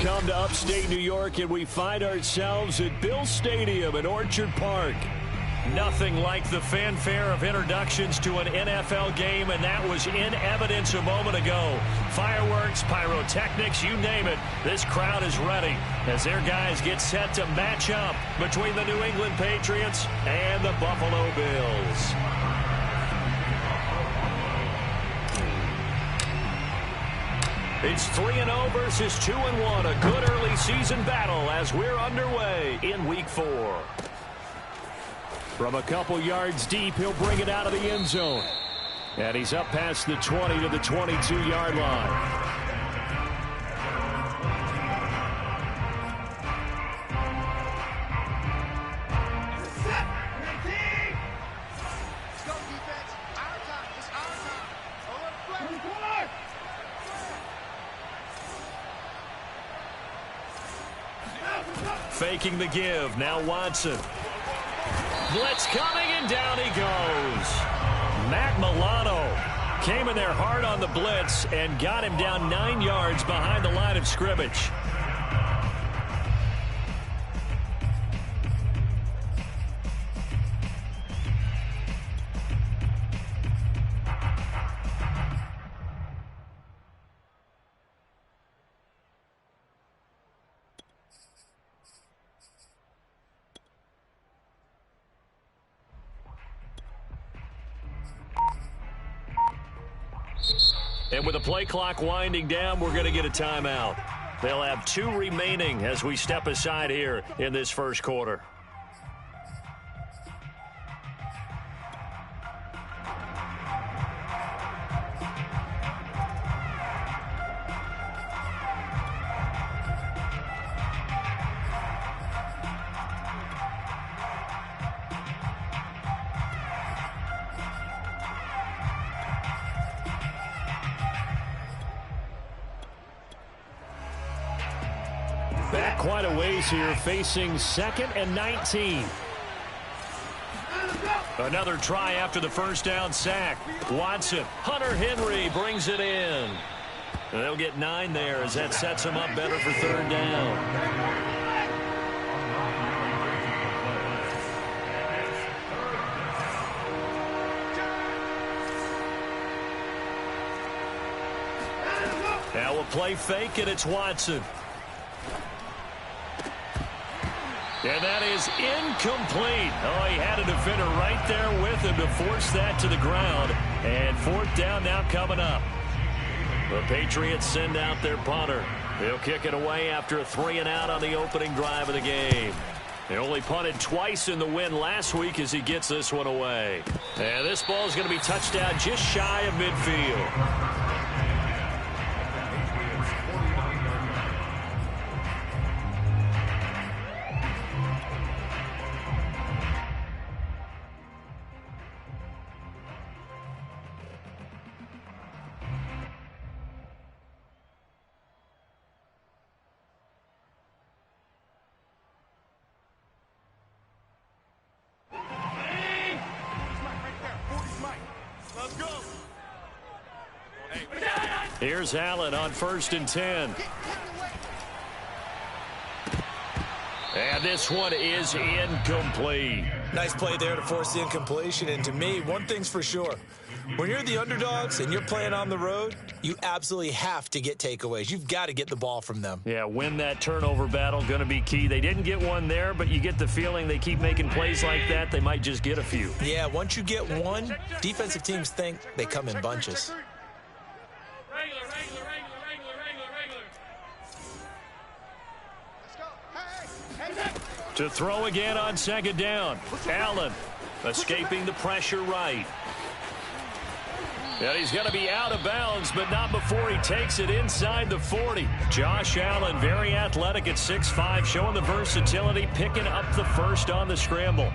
come to upstate New York, and we find ourselves at Bill Stadium in Orchard Park. Nothing like the fanfare of introductions to an NFL game, and that was in evidence a moment ago. Fireworks, pyrotechnics, you name it. This crowd is ready as their guys get set to match up between the New England Patriots and the Buffalo Bills. It's 3-0 versus 2-1, a good early season battle as we're underway in Week 4. From a couple yards deep, he'll bring it out of the end zone. And he's up past the 20 to the 22-yard line. Faking the give. Now Watson. Blitz coming, and down he goes. Matt Milano came in there hard on the blitz and got him down 9 yards behind the line of scrimmage. And with the play clock winding down, we're going to get a timeout. They'll have 2 remaining as we step aside here in this first quarter. Back quite a ways here, facing 2nd and 19. Another try after the first down sack. Watson, Hunter Henry brings it in. They'll get 9 there as that sets them up better for 3rd down. Now we'll play fake, and it's Watson. And that is incomplete. Oh, he had a defender right there with him to force that to the ground. And 4th down now coming up. The Patriots send out their punter. He'll kick it away after a 3-and-out on the opening drive of the game. They only punted twice in the win last week as he gets this one away. And this ball is going to be touched down just shy of midfield. Here's Allen on 1st and 10. And this one is incomplete. Nice play there to force the incompletion. And to me, one thing's for sure. When you're the underdogs and you're playing on the road, you absolutely have to get takeaways. You've got to get the ball from them. Yeah, win that turnover battle, going to be key. They didn't get one there, but you get the feeling they keep making plays like that, they might just get a few. Yeah, once you get one, defensive teams think they come in bunches. To throw again on 2nd down. Allen escaping the pressure right. And he's going to be out of bounds, but not before he takes it inside the 40. Josh Allen, very athletic at 6'5", showing the versatility, picking up the first on the scramble.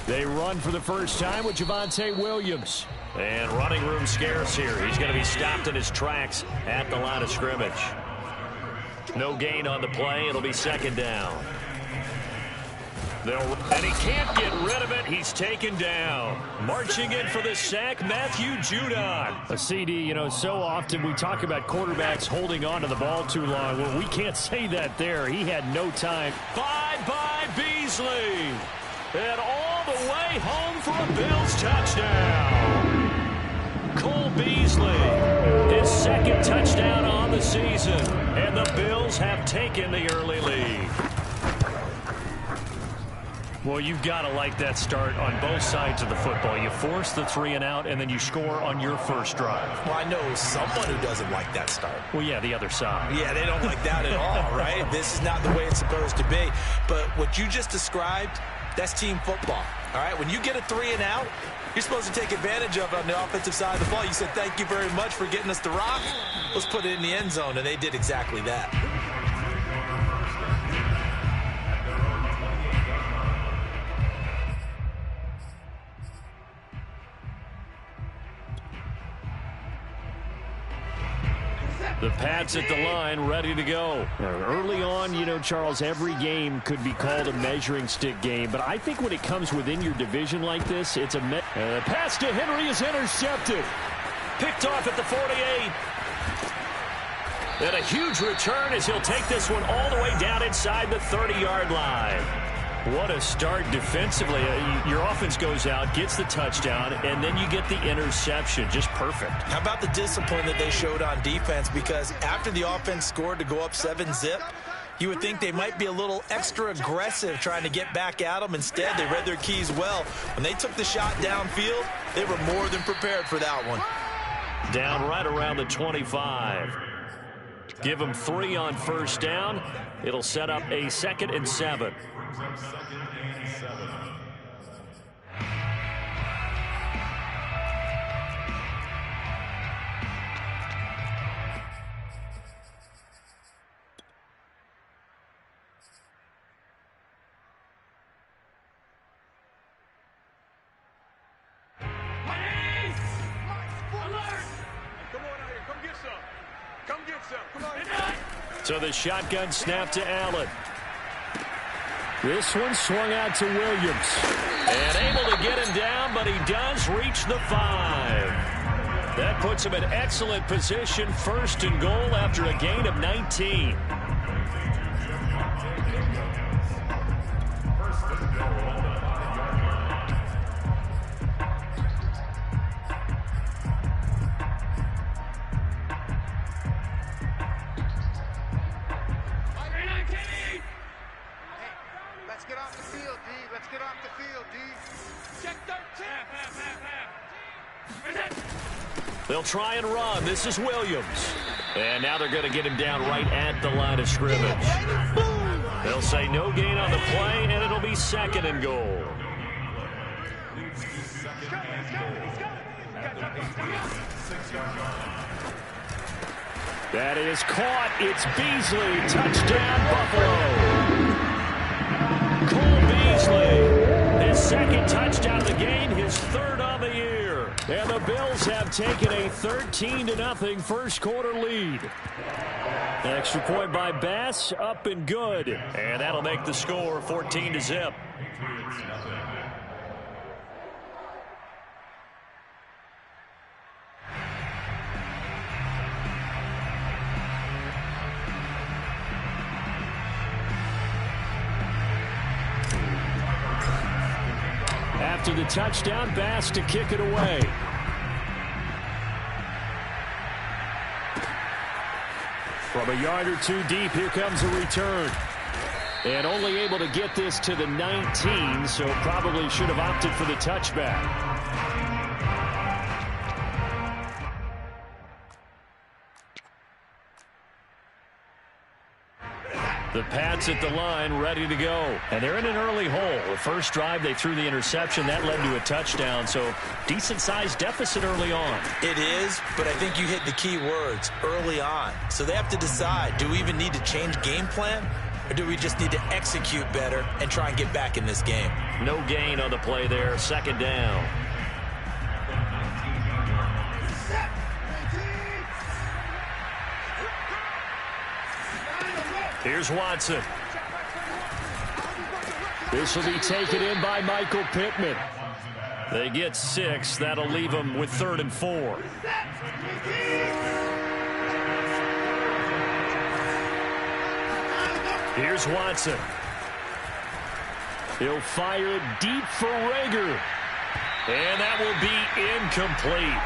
They run for the first time with Javonte Williams. And running room scarce here. He's going to be stopped in his tracks at the line of scrimmage. No gain on the play. It'll be second down. And he can't get rid of it. He's taken down. Marching in for the sack, Matthew Judon. A CD, you know, so often we talk about quarterbacks holding on to the ball too long. Well, we can't say that there. He had no time. Bye-bye, Beasley. And all the way home for a Bills touchdown. Cole Beasley, his second touchdown on the season. And the Bills have taken the early lead. Well, you've got to like that start on both sides of the football. You force the 3 and out, and then you score on your first drive. Well, I know someone who doesn't like that start. Well, yeah, the other side. Yeah, they don't like that at all, right? This is not the way it's supposed to be. But what you just described, that's team football, all right? When you get a 3 and out, you're supposed to take advantage of it on the offensive side of the ball. You said, thank you very much for getting us the rock. Let's put it in the end zone, and they did exactly that. The Pats at the line, ready to go. Early on, you know, Charles, every game could be called a measuring stick game. But I think when it comes within your division like this, it's a pass to Henry is intercepted. Picked off at the 48. And a huge return as he'll take this one all the way down inside the 30-yard line. What a start defensively. Your offense goes out, gets the touchdown, and then you get the interception. Just perfect. How about the discipline that they showed on defense? Because after the offense scored to go up 7-zip, you would think they might be a little extra aggressive trying to get back at them. Instead, they read their keys well. When they took the shot downfield, they were more than prepared for that one. Down right around the 25. Give them 3 on first down. It'll set up a 2nd and 7. So the shotgun snap to Allen. This one swung out to Williams. And able to get him down, but he does reach the 5. That puts him in excellent position, 1st and goal after a gain of 19. They'll try and run. This is Williams. And now they're going to get him down right at the line of scrimmage. They'll say no gain on the play, and it'll be 2nd and goal. That is caught. It's Beasley. Touchdown, Buffalo. Cole Beasley, his 2nd touchdown of the game, his 3rd on the year. And the Bills have taken a 13-0 first quarter lead. Extra point by Bass, up and good. And that'll make the score 14-0. After the touchdown, Bass to kick it away. From a yard or 2 deep, here comes a return. And only able to get this to the 19, so probably should have opted for the touchback. The Pats at the line, ready to go. And they're in an early hole. The first drive, they threw the interception. That led to a touchdown, so decent-sized deficit early on. It is, but I think you hit the key words, early on. So they have to decide, do we even need to change game plan? or do we just need to execute better and try and get back in this game? No gain on the play there. Second down. Here's Watson. This will be taken in by Michael Pittman. They get 6. That'll leave them with 3rd and 4. Here's Watson. He'll fire it deep for Rager. And that will be incomplete.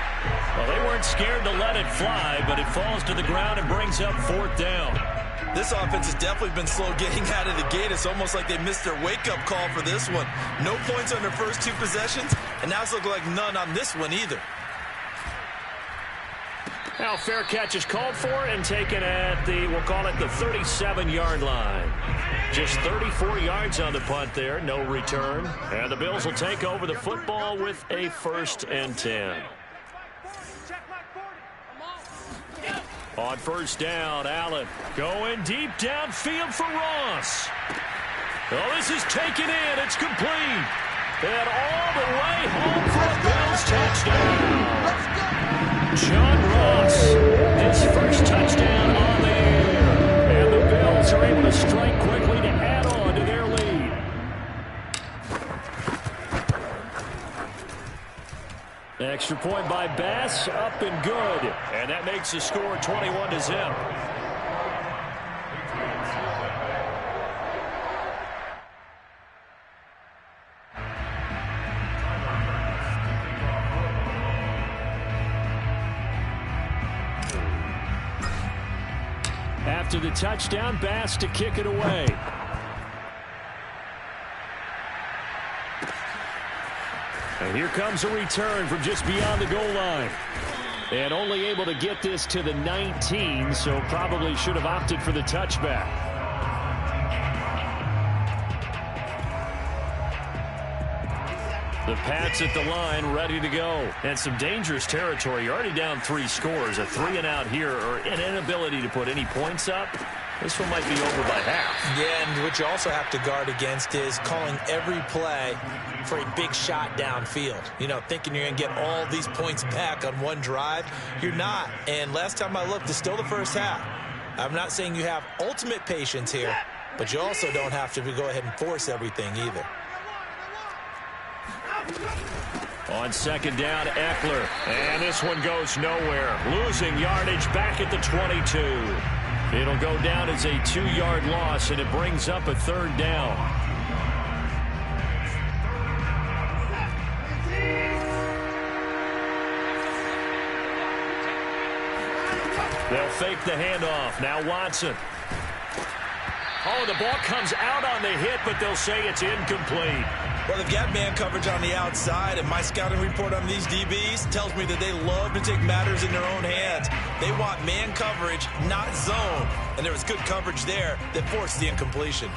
Well, they weren't scared to let it fly, but it falls to the ground and brings up 4th down. This offense has definitely been slow getting out of the gate. It's almost like they missed their wake-up call for this one. No points on their first 2 possessions, and now it's looking like none on this one either. Now fair catch is called for and taken at the, we'll call it the 37-yard line. Just 34 yards on the punt there, no return. And the Bills will take over the football with a 1st and 10. On 1st down, Allen going deep downfield for Ross. Oh, this is taken in. It's complete. And all the way home for a Bills touchdown. John Ross, his first touchdown on the air. And the Bills are able to strike quickly to add on to their lead. Extra point by Bass, up and good. And that makes the score 21-0. After the touchdown, Bass to kick it away. And here comes a return from just beyond the goal line. And only able to get this to the 19, so probably should have opted for the touchback. The Pats at the line, ready to go. And some dangerous territory. You're already down 3 scores. A 3-and-out here, or an inability to put any points up. This one might be over by half. Yeah, and what you also have to guard against is calling every play for a big shot downfield. You know, thinking you're going to get all these points back on one drive. You're not. And last time I looked, it's still the first half. I'm not saying you have ultimate patience here, but you also don't have to go ahead and force everything either. On 2nd down, Eckler. And this one goes nowhere. Losing yardage back at the 22. It'll go down as a 2-yard loss, and it brings up a 3rd down. They'll fake the handoff. Now Watson. Oh, the ball comes out on the hit, but they'll say it's incomplete. Well, they've got man coverage on the outside, and my scouting report on these DBs tells me that they love to take matters in their own hands. They want man coverage, not zone. And there was good coverage there that forced the incompletion.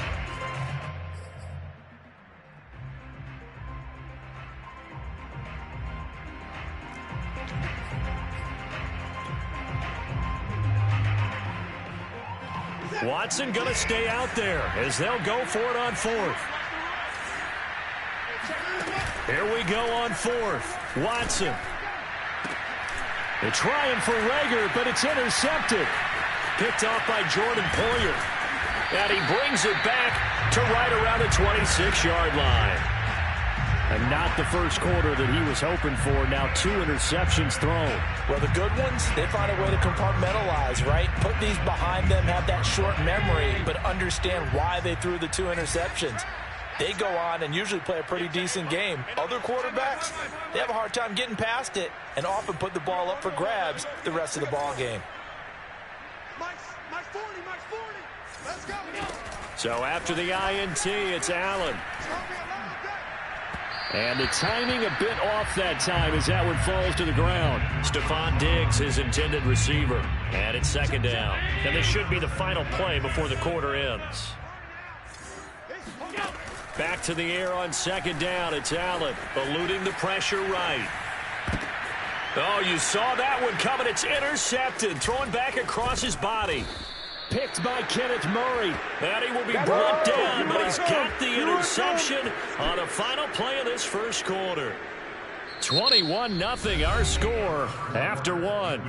Watson going to stay out there as they'll go for it on 4th. Here we go on 4th. Watson. They're trying for Rager, but it's intercepted. Picked off by Jordan Poyer. And he brings it back to right around the 26-yard line. And not the first quarter that he was hoping for. Now 2 interceptions thrown. Well, the good ones, they find a way to compartmentalize, right? Put these behind them, have that short memory, but understand why they threw the 2 interceptions. They go on and usually play a pretty decent game. Other quarterbacks, they have a hard time getting past it and often put the ball up for grabs the rest of the ball game. Let's go. So after the INT, it's Allen. And the timing a bit off that time as that one falls to the ground. Stephon Diggs, his intended receiver. And it's 2nd down. And this should be the final play before the quarter ends. Back to the air on 2nd down. It's Allen eluding the pressure right. Oh, you saw that one coming. It's intercepted. Thrown back across his body. picked by Kenneth Murray. And he will be brought down, but he's got the interception on the final play of this first quarter. 21-0 our score after one.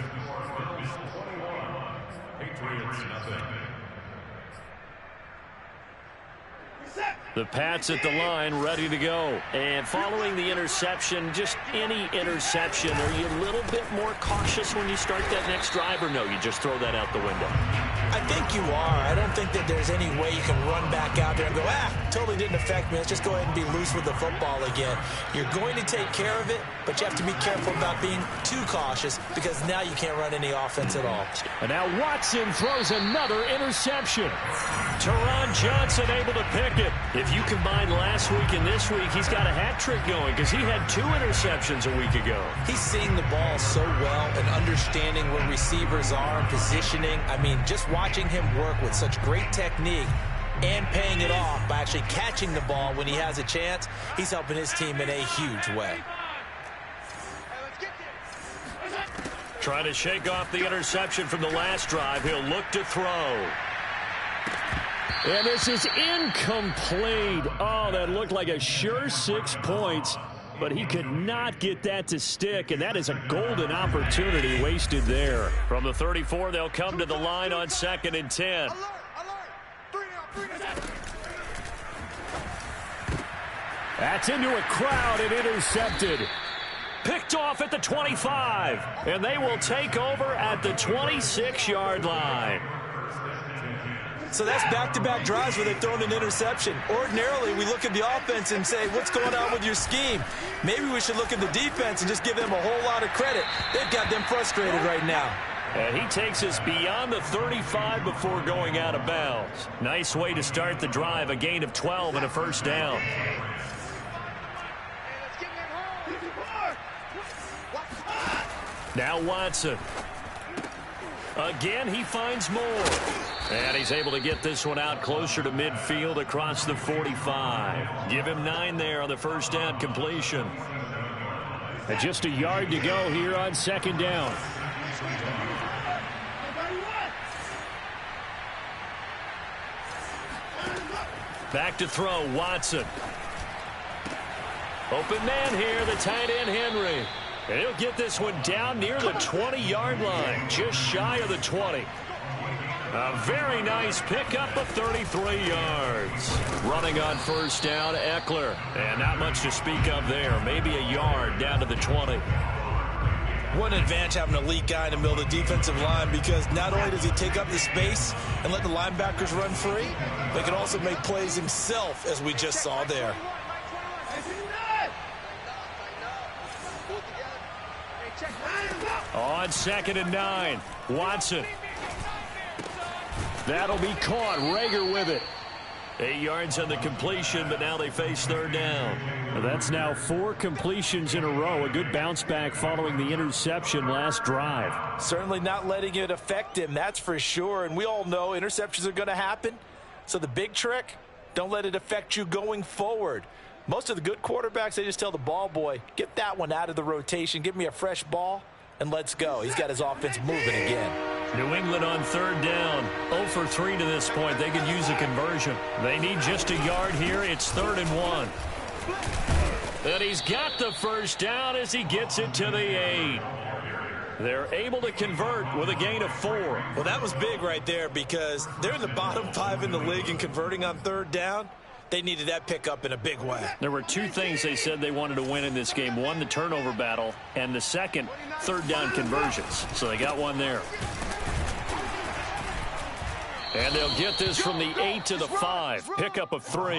The Pats at the line, ready to go. And following the interception, just any interception, are you a little bit more cautious when you start that next drive, or no, you just throw that out the window? I think you are. I don't think that there's any way you can run back out there and go, totally didn't affect me. Let's just go ahead and be loose with the football again. You're going to take care of it, but you have to be careful about being too cautious because now you can't run any offense at all. And now Watson throws another interception. Teron Johnson able to pick it. If you combine last week and this week, he's got a hat trick going because he had 2 interceptions a week ago. He's seeing the ball so well and understanding where receivers are and positioning. I mean, just watching him work with such great technique and paying it off by actually catching the ball when he has a chance, he's helping his team in a huge way. Trying to shake off the interception from the last drive. He'll look to throw. And this is incomplete. Oh, that looked like a sure 6 points, but he could not get that to stick, and that is a golden opportunity wasted there. From the 34, they'll come to the line on 2nd and 10. That's into a crowd and intercepted. Picked off at the 25, and they will take over at the 26-yard line. So that's back-to-back drives where they've thrown an interception. Ordinarily, we look at the offense and say, what's going on with your scheme? Maybe we should look at the defense and just give them a whole lot of credit. They've got them frustrated right now. And he takes us beyond the 35 before going out of bounds. Nice way to start the drive, a gain of 12 and a first down. Now Watson. Again, he finds more. And he's able to get this one out closer to midfield across the 45. Give him 9 there on the first down completion. And just a yard to go here on 2nd down. Back to throw, Watson. Open man here, the tight end Henry. And he'll get this one down near the 20-yard line, just shy of the 20. A very nice pickup of 33 yards. Running on first down, Eckler. And not much to speak of there. Maybe a yard down to the 20. What an advantage having an elite guy in the middle of the defensive line, because not only does he take up the space and let the linebackers run free, but he can also make plays himself, as we just saw there. On 2nd and 9, Watson. That'll be caught. Rager with it. 8 yards on the completion, but now they face 3rd down. That's now 4 completions in a row. A good bounce back following the interception last drive. Certainly not letting it affect him, that's for sure. And we all know interceptions are going to happen. So the big trick, don't let it affect you going forward. Most of the good quarterbacks, they just tell the ball boy, get that one out of the rotation, give me a fresh ball, and let's go. He's got his offense moving again. New England on 3rd down. 0 for 3 to this point. They could use a conversion. They need just a yard here. It's 3rd and 1. And he's got the first down as he gets it to the 8. They're able to convert with a gain of 4. Well, that was big right there because they're in the bottom 5 in the league in converting on 3rd down. They needed that pickup in a big way. There were 2 things they said they wanted to win in this game. One, the turnover battle, and the second, 3rd down conversions. So they got one there. And they'll get this from the 8 to the 5. Pickup of 3.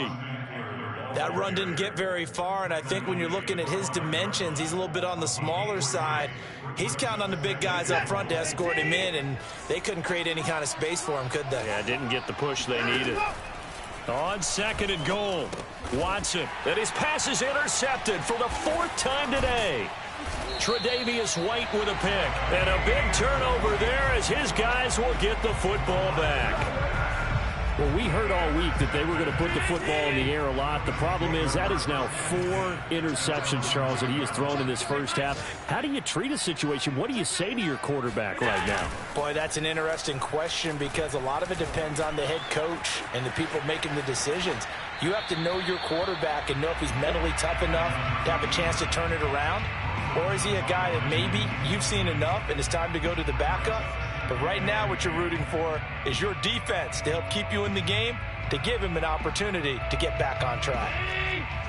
That run didn't get very far, and I think when you're looking at his dimensions, he's a little bit on the smaller side. He's counting on the big guys up front to escort him in, and they couldn't create any kind of space for him, could they? Yeah, didn't get the push they needed. On 2nd and goal, Watson. And his pass is intercepted for the 4th time today. Tre'Davious White with a pick. And a big turnover there as his guys will get the football back. Well, we heard all week that they were going to put the football in the air a lot. The problem is that is now 4 interceptions, Charles, that he has thrown in this first half. How do you treat a situation? What do you say to your quarterback right now? Boy, that's an interesting question because a lot of it depends on the head coach and the people making the decisions. You have to know your quarterback and know if he's mentally tough enough to have a chance to turn it around. Or is he a guy that maybe you've seen enough and it's time to go to the backup? But right now what you're rooting for is your defense to help keep you in the game, to give him an opportunity to get back on track.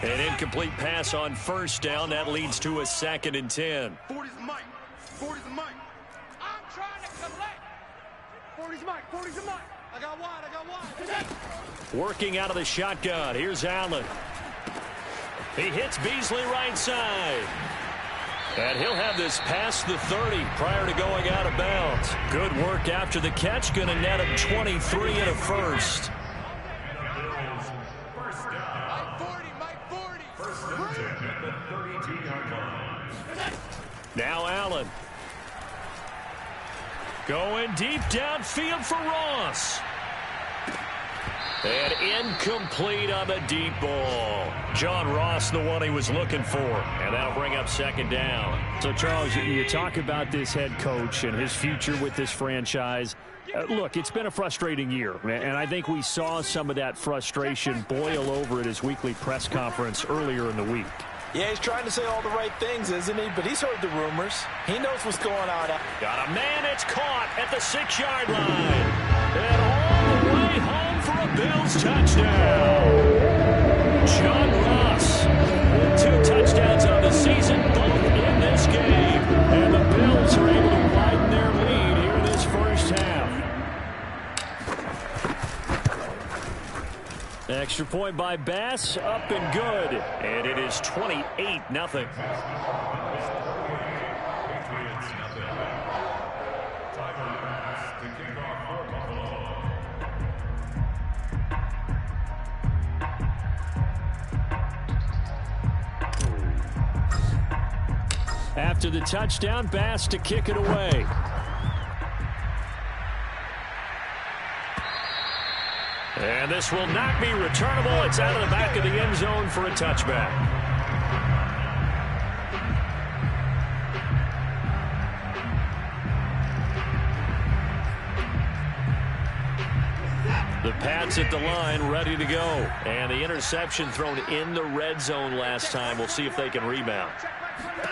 An incomplete pass on first down. That leads to a 2nd and 10. 40's the mic. 40's the mic. I'm trying to collect. 40's the mic. 40's the mic. I got wide. Working out of the shotgun. Here's Allen. He hits Beasley right side. And he'll have this past the 30 prior to going out of bounds. Good work after the catch. Going to net him 23 and a first. Now Allen. Going deep downfield for Ross. And incomplete on the deep ball. John Ross, the one he was looking for. And that'll bring up 2nd down. So, Charles, you talk about this head coach and his future with this franchise. Look, it's been a frustrating year. And I think we saw some of that frustration boil over at his weekly press conference earlier in the week. Yeah, he's trying to say all the right things, isn't he? But he's heard the rumors. He knows what's going on. Got a man. It's caught at the 6-yard line. And all the way home for a Bills touchdown. John Ross with 2 touchdowns on the season, both in this game. And the Bills are able to widen their lead here in this first half. Extra point by Bass, up and good. And it is 28-0. After the touchdown, Bass to kick it away. And this will not be returnable. It's out of the back of the end zone for a touchback. The Pats at the line, ready to go. And the interception thrown in the red zone last time. We'll see if they can rebound.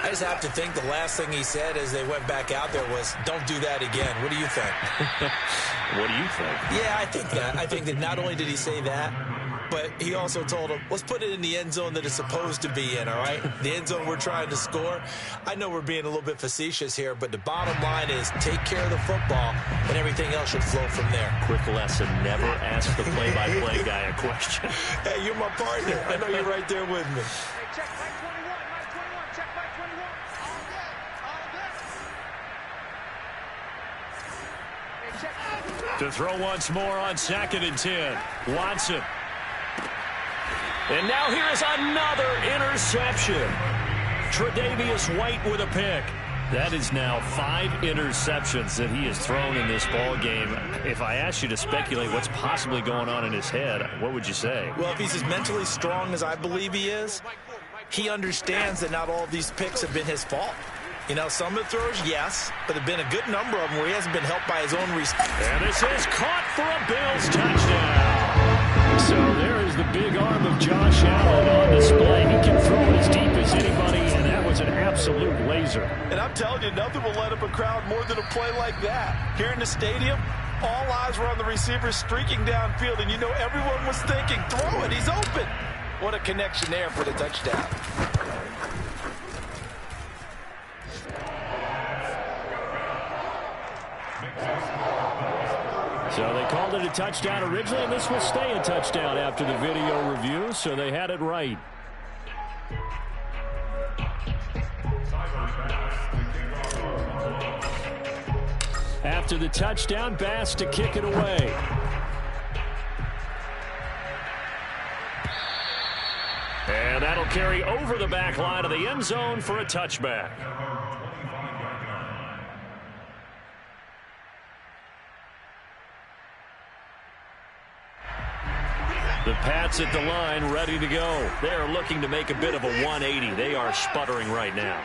I just have to think the last thing he said as they went back out there was, don't do that again. What do you think? What do you think? Yeah, I think that. I think that not only did he say that, but he also told him, let's put it in the end zone that it's supposed to be in, all right? The end zone we're trying to score. I know we're being a little bit facetious here, but the bottom line is take care of the football, and everything else should flow from there. Quick lesson, never ask the play-by-play guy a question. Hey, you're my partner. I know you're right there with me. Check by 21. By 21. Check by 21. All good. To throw once more on 2nd and 10. Watson. And now here is another interception. Tre'Davious White with a pick. That is now 5 interceptions that he has thrown in this ball game. If I asked you to speculate what's possibly going on in his head, what would you say? Well, if he's as mentally strong as I believe he is, he understands that not all of these picks have been his fault. You know, some of the throws, yes, but there have been a good number of them where he hasn't been helped by his own receivers. And this is caught for a Bills touchdown. So there is the big arm of Josh Allen on display. He can throw it as deep as anybody, and that was an absolute laser. And I'm telling you, nothing will let up a crowd more than a play like that. Here in the stadium, all eyes were on the receiver streaking downfield, and you know everyone was thinking, throw it, he's open. What a connection there for the touchdown. So they called it a touchdown originally, and this will stay a touchdown after the video review, so they had it right. After the touchdown, Bass to kick it away. And that'll carry over the back line of the end zone for a touchback. The Pats at the line, ready to go. They're looking to make a bit of a 180. They are sputtering right now.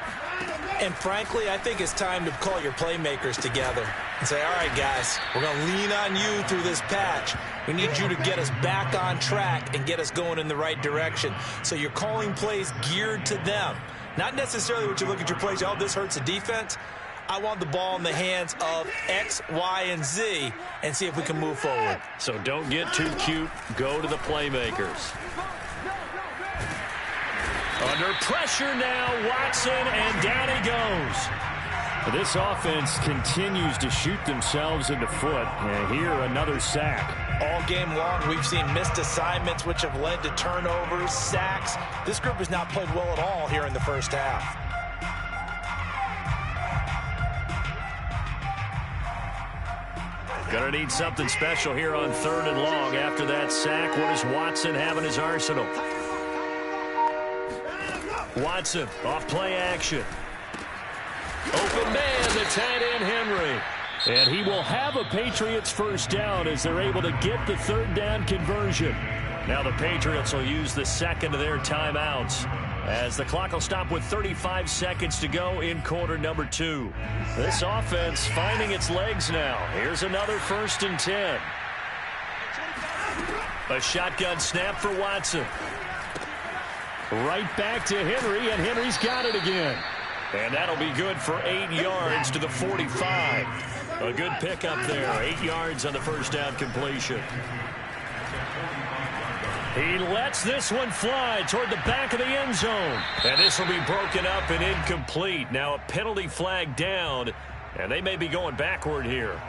And frankly, I think it's time to call your playmakers together and say, all right, guys, we're going to lean on you through this patch. We need you to get us back on track and get us going in the right direction. So you're calling plays geared to them. Not necessarily what you look at your plays, oh, this hurts the defense. I want the ball in the hands of X, Y, and Z and see if we can move forward. So don't get too cute. Go to the playmakers. Under pressure now, Watson, and down he goes. This offense continues to shoot themselves in the foot. And here, another sack. All game long, we've seen missed assignments, which have led to turnovers, sacks. This group has not played well at all here in the first half. Gonna need something special here on 3rd and long. After that sack, what does Watson have in his arsenal? Watson, off play action. Open man, the tight end Henry. And he will have a Patriots first down as they're able to get the 3rd down conversion. Now the Patriots will use the second of their timeouts as the clock will stop with 35 seconds to go in quarter number 2. This offense finding its legs now. Here's another 1st and 10. A shotgun snap for Watson. Right back to Henry, and Henry's got it again. And that'll be good for 8 yards to the 45. A good pickup there. 8 yards on the first down completion. He lets this one fly toward the back of the end zone. And this will be broken up and incomplete. Now a penalty flag down, and they may be going backward here.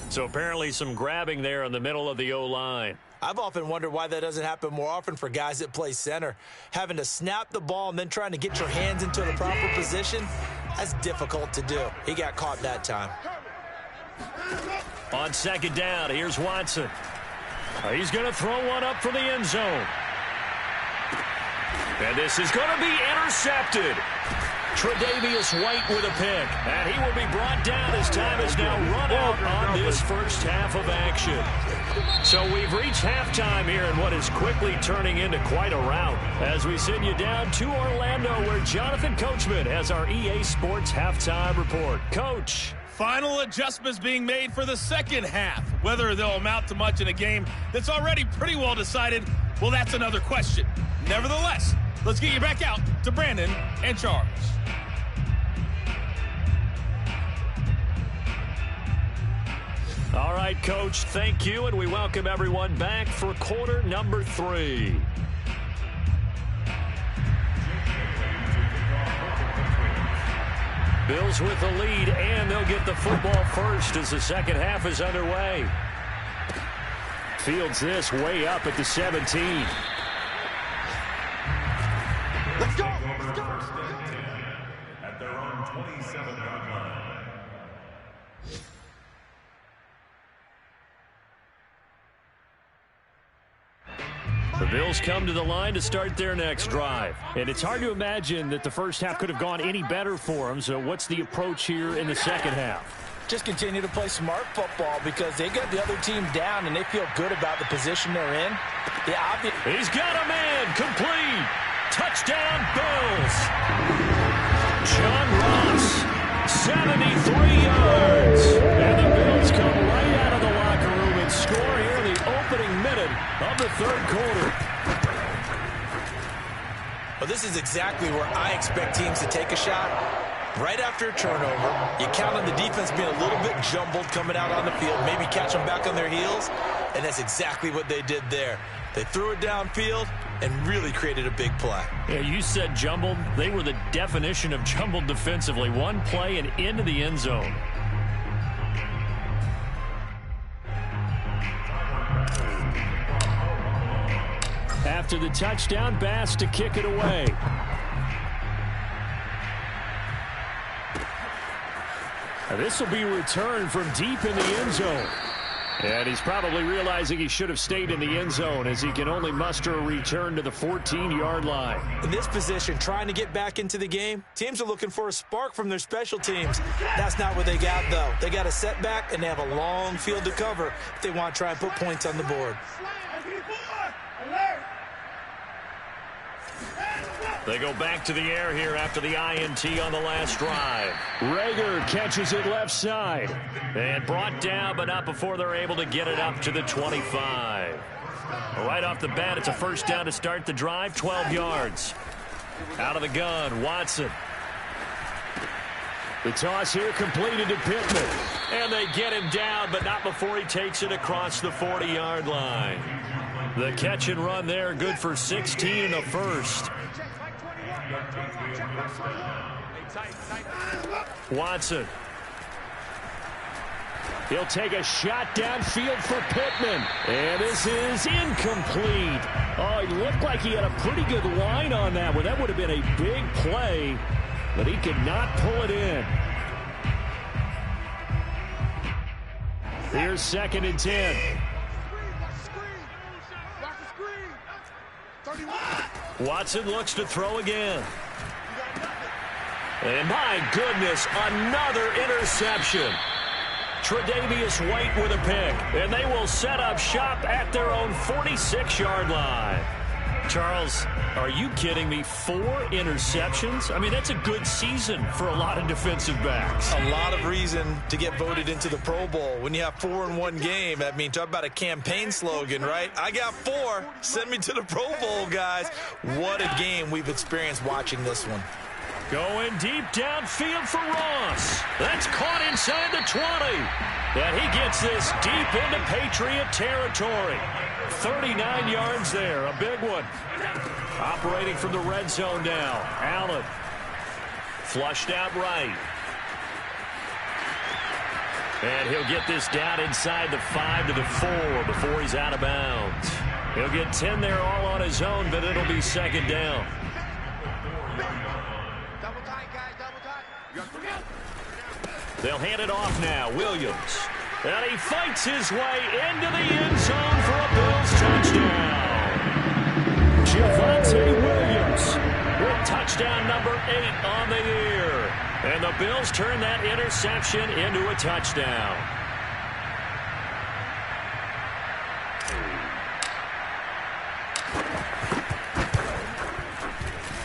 So apparently some grabbing there in the middle of the O-line. I've often wondered why that doesn't happen more often for guys that play center. Having to snap the ball and then trying to get your hands into the proper position, that's difficult to do. He got caught that time. On 2nd down, here's Watson. He's going to throw one up for the end zone. And this is going to be intercepted. Tre'Davious White with a pick. And he will be brought down as time is now run out on this first half of action. So we've reached halftime here in what is quickly turning into quite a rout. As we send you down to Orlando, where Jonathan Coachman has our EA Sports halftime report. Coach. Final adjustments being made for the second half. Whether they'll amount to much in a game that's already pretty well decided, well, that's another question. Nevertheless, let's get you back out to Brandon and Charles. All right, Coach, thank you, and we welcome everyone back for quarter number 3. Bills with the lead, and they'll get the football first as the second half is underway. Fields this way up at the 17. Let's go! At their own 27-yard line. The Bills come to the line to start their next drive. And it's hard to imagine that the first half could have gone any better for them. So what's the approach here in the second half? Just continue to play smart football because they got the other team down and they feel good about the position they're in. He's got a man complete. Touchdown Bills. John Ross, 73 yards. And the Bills come right out of the locker room and score here in the opening minute of the 3rd quarter. Well, this is exactly where I expect teams to take a shot. Right after a turnover, you count on the defense being a little bit jumbled coming out on the field, maybe catch them back on their heels, and that's exactly what they did there. They threw it downfield and really created a big play. Yeah, you said jumbled. They were the definition of jumbled defensively. One play and into the end zone. After the touchdown, Bass to kick it away. Now this will be returned from deep in the end zone. And he's probably realizing he should have stayed in the end zone as he can only muster a return to the 14-yard line. In this position, trying to get back into the game, teams are looking for a spark from their special teams. That's not what they got, though. They got a setback, and they have a long field to cover if they want to try and put points on the board. They go back to the air here after the INT on the last drive. Rager catches it left side. And brought down, but not before they're able to get it up to the 25. Right off the bat, it's a first down to start the drive, 12 yards. Out of the gun, Watson. The toss here completed to Pittman. And they get him down, but not before he takes it across the 40-yard line. The catch and run there, good for 16 and a first. Watson. He'll take a shot downfield for Pittman. And this is incomplete. Oh, he looked like he had a pretty good line on that one. That would have been a big play, but he could not pull it in. Here's 2nd and 10. Watson looks to throw again. And my goodness, another interception. Tre'Davious White with a pick. And they will set up shop at their own 46-yard line. Charles, are you kidding me? 4 interceptions? I mean, that's a good season for a lot of defensive backs. A lot of reason to get voted into the Pro Bowl. When you have 4 in one game, I mean, talk about a campaign slogan, right? I got 4. Send me to the Pro Bowl, guys. What a game we've experienced watching this one. Going deep downfield for Ross. That's caught inside the 20. And he gets this deep into Patriot territory. 39 yards there, a big one. Operating from the red zone now. Allen. Flushed out right. And he'll get this down inside the 5 to the 4 before he's out of bounds. He'll get 10 there all on his own, but it'll be 2nd down. They'll hand it off now. Williams. And he fights his way into the end zone for a Bills touchdown. Javonte Williams with touchdown number 8 on the year. And the Bills turn that interception into a touchdown.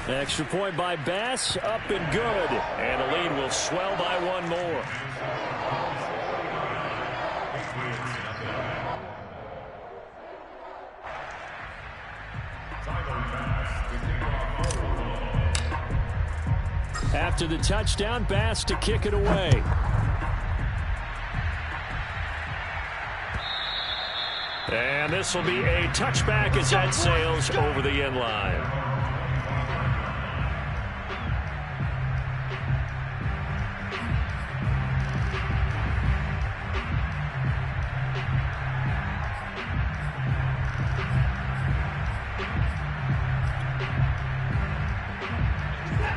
Extra point by Bass, up and good. And the lead will swell by 1 more. After the touchdown, Bass to kick it away. And this will be a touchback as that sails over the end line.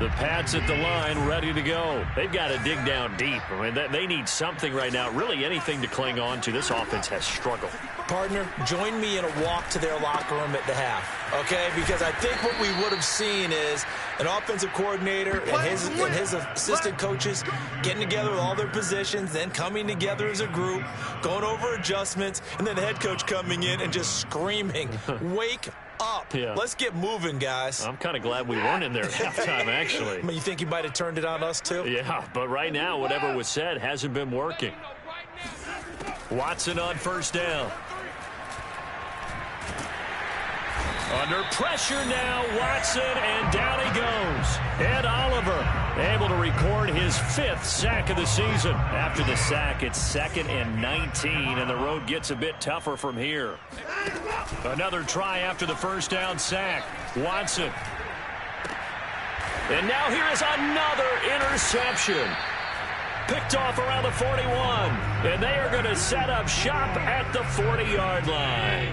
The Pats at the line, ready to go. They've got to dig down deep. I mean, they need something right now, really anything to cling on to. This offense has struggled. Partner, join me in a walk to their locker room at the half, okay? Because I think what we would have seen is an offensive coordinator and his assistant coaches getting together with all their positions, then coming together as a group, going over adjustments, and then the head coach coming in and just screaming, wake up. Yeah. Let's get moving, guys. I'm kind of glad we weren't in there at halftime, actually. You think he might have turned it on us, too? Yeah, but right now, whatever was said hasn't been working. Watson on first down. Under pressure now, Watson, and down he goes. Ed Oliver able to record his 5th sack of the season. After the sack, it's 2nd and 19, and the road gets a bit tougher from here. Another try after the first down sack. Watson. And now here is another interception. Picked off around the 41, and they are going to set up shop at the 40-yard line.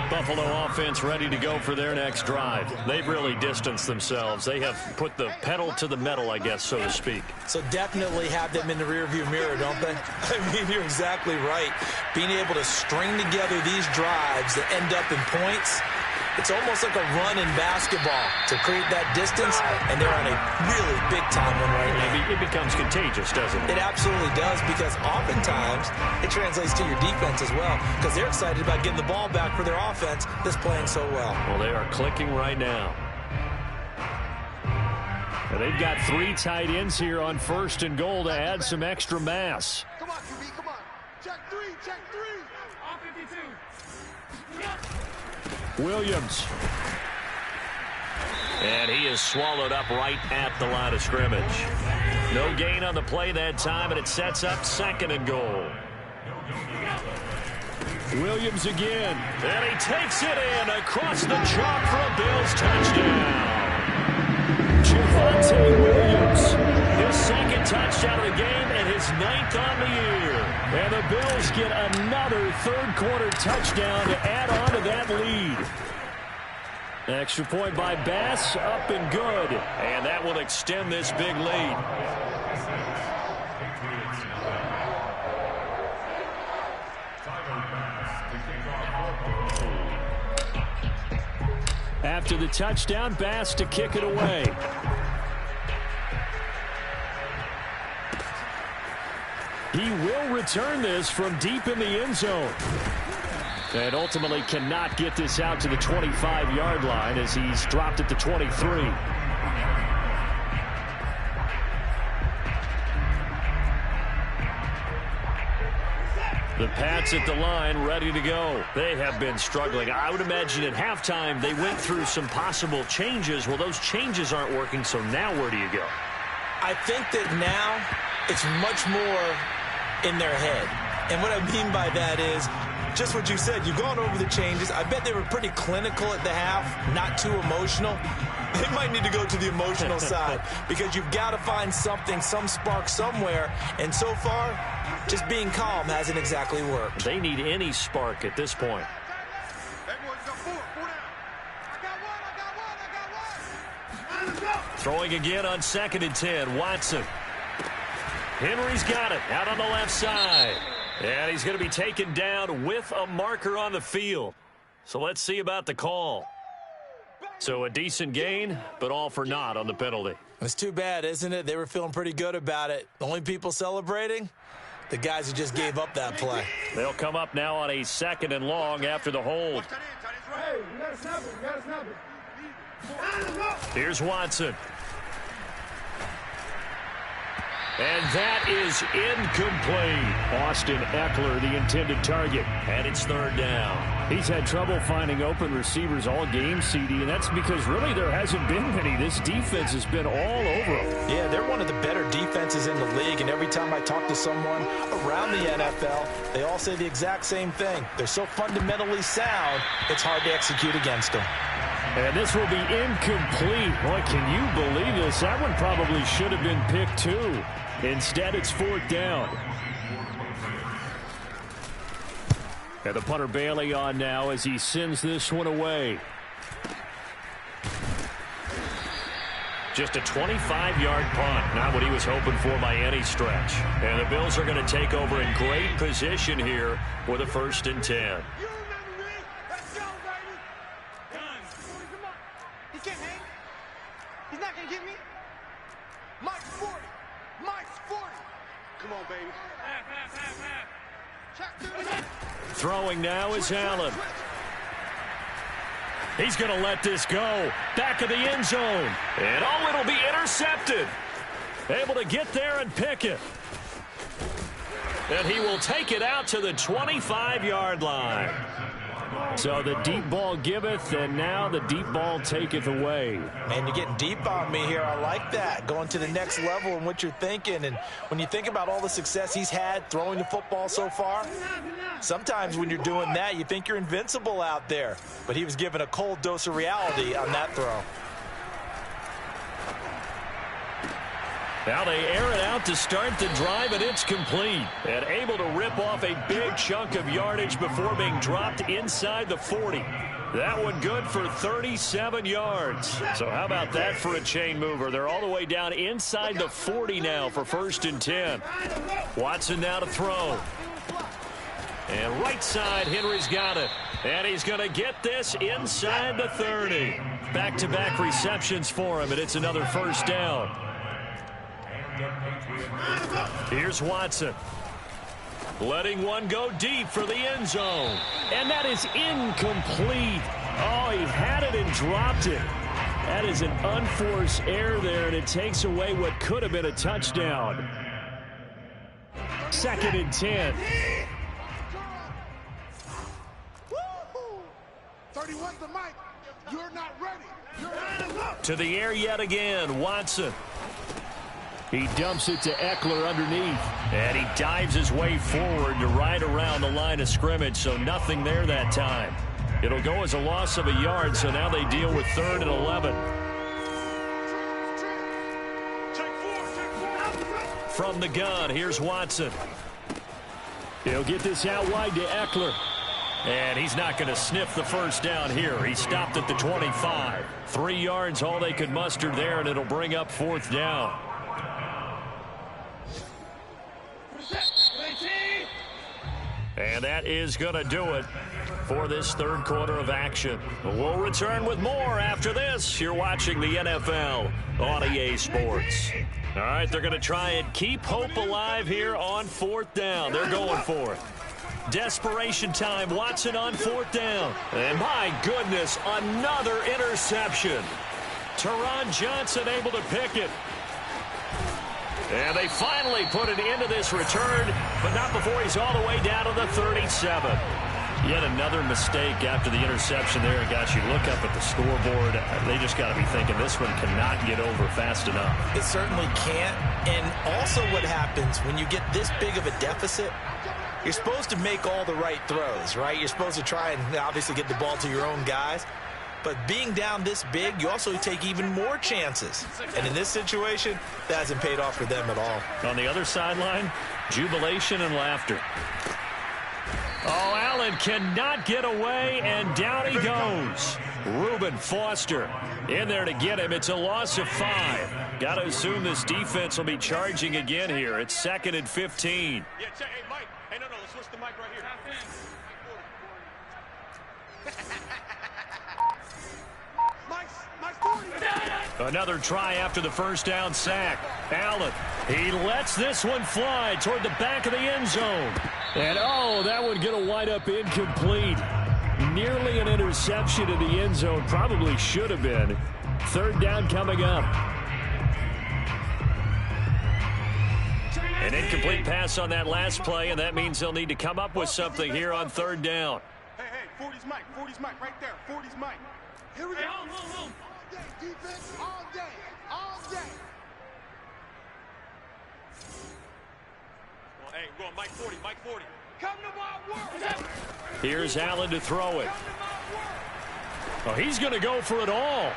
Buffalo offense ready to go for their next drive. They've really distanced themselves. They have put the pedal to the metal, I guess, so to speak. So definitely have them in the rearview mirror, don't they? I mean, you're exactly right. Being able to string together these drives that end up in points, it's almost like a run in basketball to create that distance, and they're on a really big-time one right now. It becomes contagious, doesn't it? It absolutely does, because oftentimes it translates to your defense as well, because they're excited about getting the ball back for their offense that's playing so well. Well, they are clicking right now. And they've got 3 tight ends here on 1st and goal to add some extra mass. Come on, QB, come on. Check 3, check 3. All 52. Williams. And he is swallowed up right at the line of scrimmage. No gain on the play that time, and it sets up 2nd and goal. Williams again. And he takes it in across the chalk for a Bills touchdown. Javonte Williams, his 2nd touchdown of the game and his 9th on the year. And the Bills get another 3rd quarter touchdown to add on to that lead. Extra point by Bass, up and good. And that will extend this big lead. After the touchdown, Bass to kick it away. He will return this from deep in the end zone. And ultimately cannot get this out to the 25-yard line as he's dropped it to 23. The Pats at the line, ready to go. They have been struggling. I would imagine at halftime they went through some possible changes. Well, those changes aren't working, so now where do you go? I think that now it's much more in their head. And what I mean by that is just what you said. You've gone over the changes. I bet they were pretty clinical at the half, not too emotional. They might need to go to the emotional side because you've got to find something, some spark somewhere. And so far, just being calm hasn't exactly worked. They need any spark at this point. Throwing again on 2nd and 10. Watson. Henry's got it out on the left side. And he's going to be taken down with a marker on the field. So let's see about the call. So a decent gain, but all for naught on the penalty. It's too bad, isn't it? They were feeling pretty good about it. The only people celebrating, the guys who just gave up that play. They'll come up now on a 2nd and long after the hold. Hey, you gotta snap it. You gotta snap it. Here's Watson. And that is incomplete. Austin Eckler, the intended target. And it's 3rd down. He's had trouble finding open receivers all game, CD, and that's because really there hasn't been many. This defense has been all over them. Yeah, they're one of the better defenses in the league, and every time I talk to someone around the NFL, they all say the exact same thing. They're so fundamentally sound, it's hard to execute against them. And this will be incomplete. Boy, can you believe this? That one probably should have been picked too. Instead, it's 4th down. And the punter Bailey on now as he sends this one away. Just a 25-yard punt. Not what he was hoping for by any stretch. And the Bills are going to take over in great position here with a 1st and 10. You remember me? Let's go, baby. Done. Come on. He can't hang. He's not going to get me. Mike's 40. Mike's 40. Come on, baby. Half. Check 2. Throwing now is Allen. He's going to let this go. Back of the end zone. And oh, it'll be intercepted. Able to get there and pick it. And he will take it out to the 25-yard line. So the deep ball giveth, and now the deep ball taketh away. Man, you're getting deep on me here. I like that. Going to the next level in what you're thinking. And when you think about all the success he's had throwing the football so far, sometimes when you're doing that, you think you're invincible out there. But he was given a cold dose of reality on that throw. Now they air it out to start the drive, and it's complete. And able to rip off a big chunk of yardage before being dropped inside the 40. That one good for 37 yards. So how about that for a chain mover? They're all the way down inside the 40 now for 1st and 10. Watson now to throw. And right side, Henry's got it. And he's going to get this inside the 30. Back-to-back receptions for him, and it's another 1st down. Here's Watson. Letting one go deep for the end zone. And that is incomplete. Oh, he had it and dropped it. That is an unforced error there, and it takes away what could have been a touchdown. 2nd and 10. 31's the mic. You're not ready. To the air yet again, Watson. He dumps it to Eckler underneath. And he dives his way forward to right around the line of scrimmage, so nothing there that time. It'll go as a loss of a yard, so now they deal with 3rd and 11. From the gun, here's Watson. He'll get this out wide to Eckler. And he's not going to sniff the first down here. He stopped at the 25. 3 yards, all they could muster there, and it'll bring up 4th down. And that is going to do it for this 3rd quarter of action. We'll return with more after this. You're watching the NFL on EA Sports. All right, they're going to try and keep hope alive here on 4th down. They're going for it. Desperation time. Watson on 4th down. And my goodness, another interception. Teron Johnson able to pick it. And they finally put it into this return, but not before he's all the way down to the 37. Yet another mistake after the interception there. And gosh, you look up at the scoreboard, they just got to be thinking this one cannot get over fast enough. It certainly can't. And also what happens when you get this big of a deficit, you're supposed to make all the right throws, right? You're supposed to try and obviously get the ball to your own guys. But being down this big, you also take even more chances. And in this situation, that hasn't paid off for them at all. On the other sideline, jubilation and laughter. Oh, Allen cannot get away, and down he goes. Reuben Foster in there to get him. It's a loss of 5. Got to assume this defense will be charging again here. It's 2nd and 15. Yeah, check. Hey, Mike. Hey, no, let's switch the mic right here. Another try after the first down sack. Allen, he lets this one fly toward the back of the end zone. And, oh, that one going to wind up incomplete. Nearly an interception in the end zone. Probably should have been. 3rd down coming up. An incomplete pass on that last play, and that means they'll need to come up with something here on 3rd down. Hey, 40's Mike. 40's Mike right there. 40's Mike. Here we go. All day, defense, all day, all day. Well, hey, we're going Mike 40, Mike 40. Come to my work. Here's Allen to throw it. Oh, he's going to go for it all.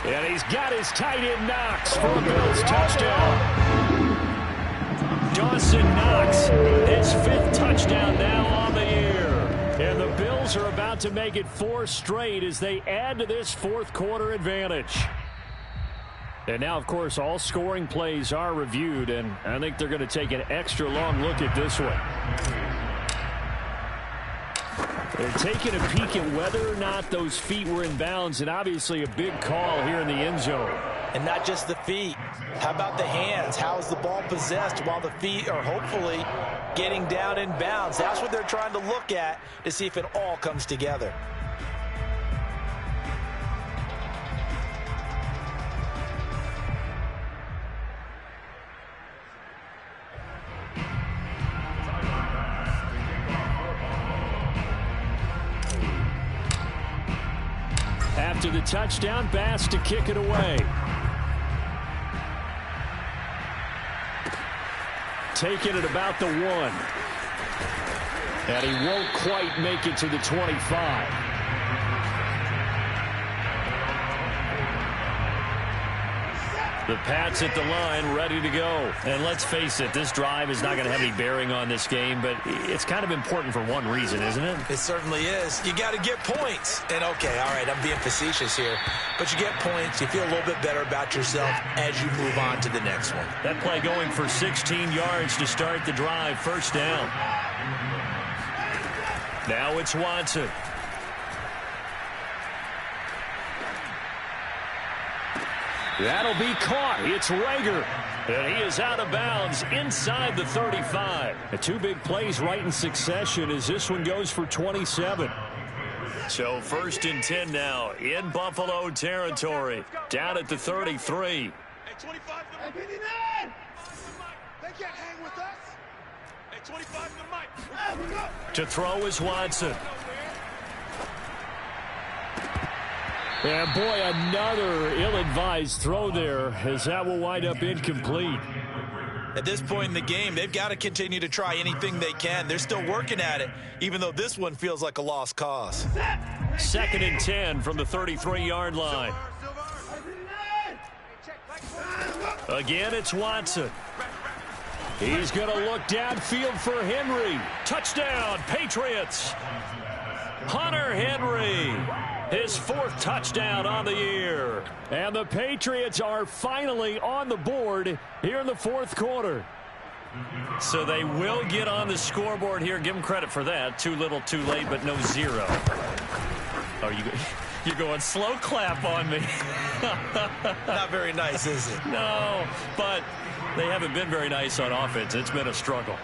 And he's got his tight end Knox for a Bills touchdown. Dawson Knox, his 5th touchdown now on the year. And the Bills are about to make it 4 straight as they add to this 4th quarter advantage. And now, of course, all scoring plays are reviewed, and I think they're going to take an extra long look at this one. They're taking a peek at whether or not those feet were in bounds, and obviously a big call here in the end zone. And not just the feet. How about the hands? How is the ball possessed while the feet are hopefully getting down in bounds? That's what they're trying to look at to see if it all comes together. After the touchdown, Bass to kick it away. Taking it about the 1. And he won't quite make it to the 25. The Pats at the line, ready to go. And let's face it, this drive is not going to have any bearing on this game, but it's kind of important for one reason, isn't it? It certainly is. You got to get points. And, okay, all right, I'm being facetious here. But you get points, you feel a little bit better about yourself as you move on to the next one. That play going for 16 yards to start the drive, 1st down. Now it's Watson. That'll be caught. It's Rager. And he is out of bounds inside the 35. 2 big plays right in succession as this one goes for 27. So 1st and 10 now in Buffalo territory. Down at the 33. Hey, 25 to the mic. They can't hang with us. Hey, 25 to the mic. To throw is Watson. And boy, another ill-advised throw there, as that will wind up incomplete. At this point in the game, they've got to continue to try anything they can. They're still working at it, even though this one feels like a lost cause. 2nd and 10 from the 33-yard line. Again, it's Watson. He's going to look downfield for Henry. Touchdown, Patriots. Hunter Henry, his 4th touchdown on the year. And the Patriots are finally on the board here in the 4th quarter. So they will get on the scoreboard here. Give them credit for that. Too little, too late, but no 0. Oh, you're going slow clap on me. Not very nice, is it? No, but they haven't been very nice on offense. It's been a struggle.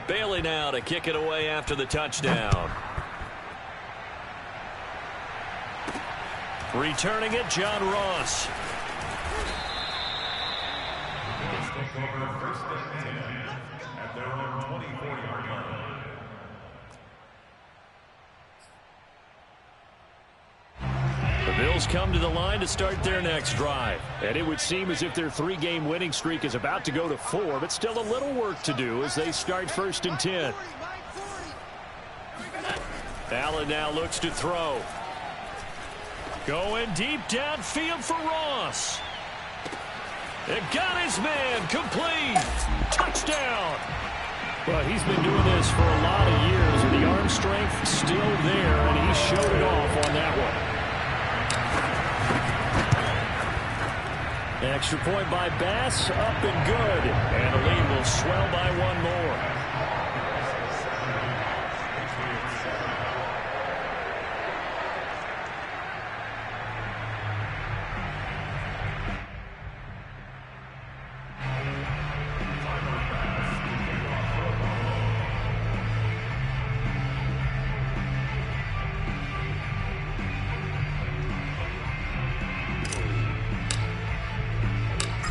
Bailey now to kick it away after the touchdown. Returning it, John Ross. At their own 24-yard line. The Bills come to the line to start their next drive. And it would seem as if their 3-game winning streak is about to go to 4, but still a little work to do as they start 1st and 10. Allen now looks to throw. Going deep downfield for Ross. It got his man complete. Touchdown. Well, he's been doing this for a lot of years, and the arm strength still there, and he showed it off on that one. Extra point by Bass, up and good. And the lead will swell by 1 more.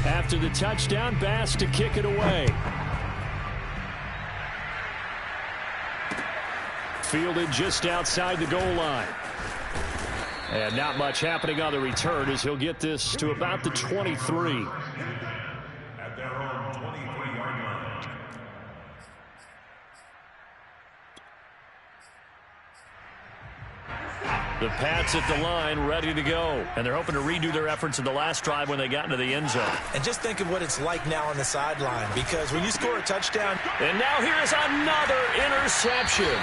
After the touchdown, Bass to kick it away. Fielded just outside the goal line. And not much happening on the return as he'll get this to about the 23. At their own 23-yard line. The Pats at the line, ready to go. And they're hoping to redo their efforts in the last drive when they got into the end zone. And just think of what it's like now on the sideline, because when you score a touchdown. And now here's another interception.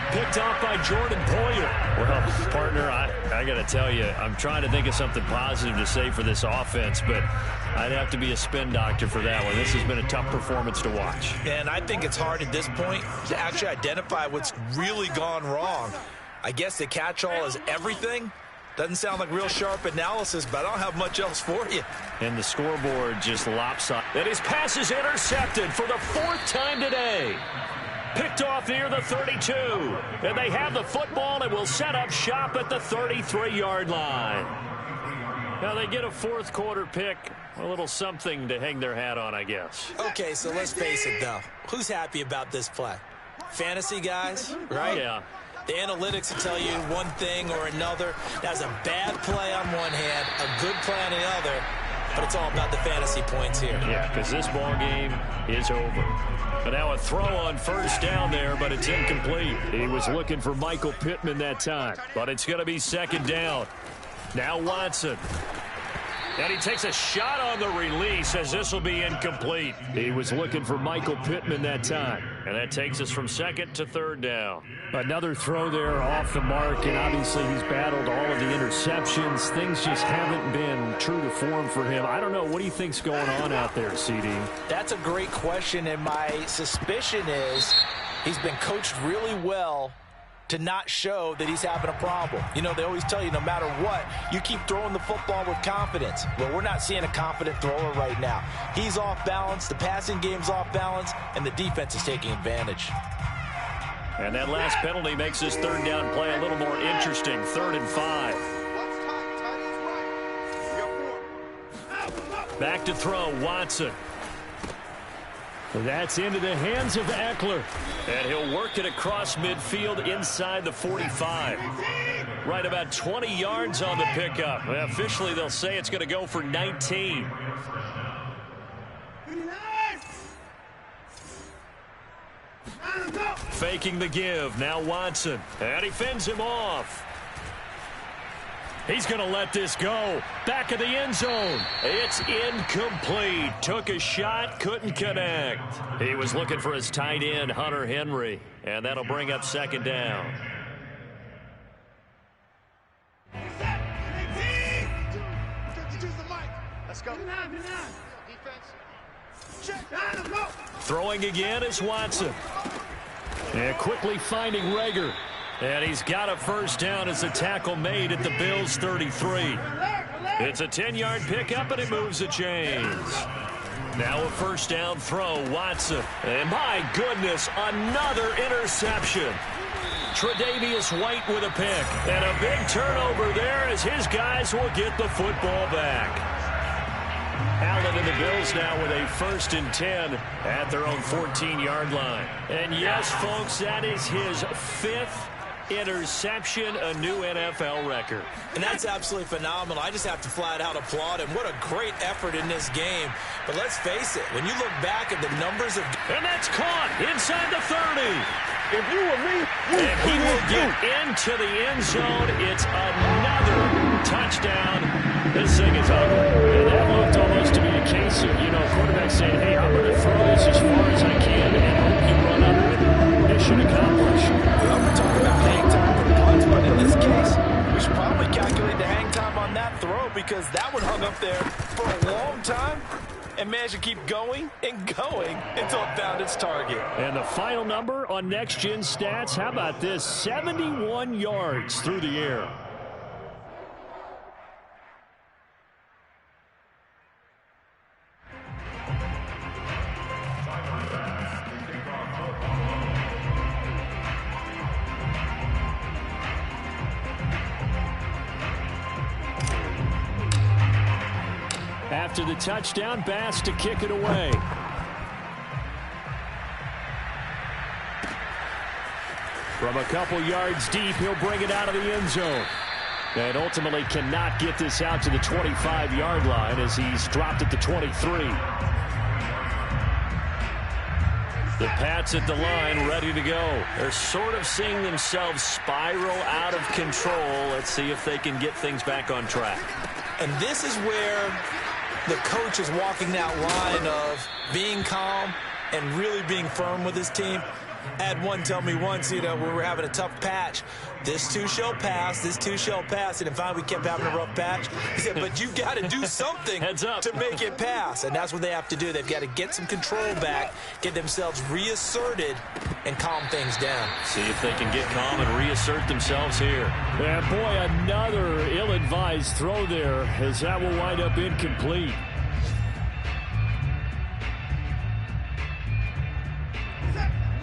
Picked off by Jordan Poyer. Well, partner, I got to tell you, I'm trying to think of something positive to say for this offense, but I'd have to be a spin doctor for that one. This has been a tough performance to watch. And I think it's hard at this point to actually identify what's really gone wrong. I guess the catch-all is everything. Doesn't sound like real sharp analysis, but I don't have much else for you. And the scoreboard just lopsided. And his pass is intercepted for the 4th time today. Picked off near the 32. And they have the football and will set up shop at the 33-yard line. Now they get a 4th quarter pick. A little something to hang their hat on, I guess. Okay, so let's face it, though. Who's happy about this play? Fantasy guys, right? Yeah. The analytics will tell you one thing or another. That's a bad play on one hand, a good play on the other, but it's all about the fantasy points here. Yeah, because this ball game is over. But now a throw on 1st down there, but it's incomplete. He was looking for Michael Pittman that time, but it's going to be 2nd down. Now Watson. And he takes a shot on the release as this will be incomplete. He was looking for Michael Pittman that time. And that takes us from 2nd to 3rd down. Another throw there off the mark, and obviously he's battled all of the interceptions. Things just haven't been true to form for him. I don't know. What do you think's going on out there, CD? That's a great question, and my suspicion is he's been coached really well to not show that he's having a problem. You know, they always tell you no matter what, you keep throwing the football with confidence. Well, we're not seeing a confident thrower right now. He's off balance, the passing game's off balance, and the defense is taking advantage. And that last penalty makes this third down play a little more interesting. 3rd and 5. Back to throw, Watson. That's into the hands of Eckler. And he'll work it across midfield inside the 45. Right about 20 yards on the pickup. Well, officially, they'll say it's going to go for 19. Faking the give. Now Watson. And he fends him off. He's going to let this go. Back of the end zone. It's incomplete. Took a shot, couldn't connect. He was looking for his tight end, Hunter Henry. And that'll bring up 2nd down. Let's go. Throwing again is Watson. And quickly finding Rager. And he's got a 1st down as a tackle made at the Bills' 33. It's a 10-yard pickup, and it moves the chains. Now a 1st down throw, Watson. And my goodness, another interception. Tre'Davious White with a pick. And a big turnover there as his guys will get the football back. Allen and the Bills now with a 1st and 10 at their own 14-yard line. And yes, folks, that is his 5th interception, a new NFL record. And that's absolutely phenomenal. I just have to flat out applaud him. What a great effort in this game. But let's face it, when you look back at the numbers of... And that's caught inside the 30. If you were me, and he will get into the end zone. It's another touchdown. This thing is ugly. And that looked almost to be a case of, quarterback saying, hey, I'm going to throw this as far as I can and hope you run under it. Mission accomplished. Well, we're talking about hang time for punts, but in this case, we should probably calculate the hang time on that throw because that one hung up there for a long time and managed to keep going and going until it found its target. And the final number on Next Gen Stats, how about this? 71 yards through the air. After the touchdown, Bass to kick it away. From a couple yards deep, he'll bring it out of the end zone. And ultimately cannot get this out to the 25-yard line as he's dropped at the 23. The Pats at the line, ready to go. They're sort of seeing themselves spiral out of control. Let's see if they can get things back on track. And this is where the coach is walking that line of being calm and really being firm with his team. I had one tell me once, when we were having a tough patch, this too shall pass, this too shall pass. And finally we kept having a rough patch. He said, but you got to do something to make it pass. And that's what they have to do. They've got to get some control back, get themselves reasserted, and calm things down. See if they can get calm and reassert themselves here. And boy, another ill-advised throw there as that will wind up incomplete.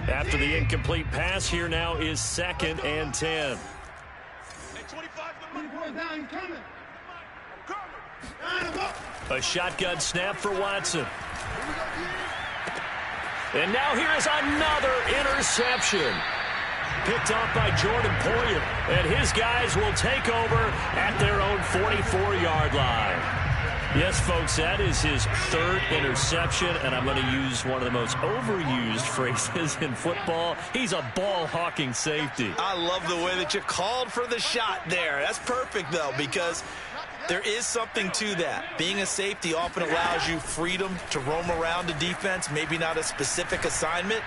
After the incomplete pass, here now is 2nd and 10. A shotgun snap for Watson. And now here is another interception. Picked off by Jordan Poyer. And his guys will take over at their own 44-yard line. Yes, folks, that is his 3rd interception, and I'm going to use one of the most overused phrases in football. He's a ball-hawking safety. I love the way that you called for the shot there. That's perfect, though, because there is something to that. Being a safety often allows you freedom to roam around the defense, maybe not a specific assignment.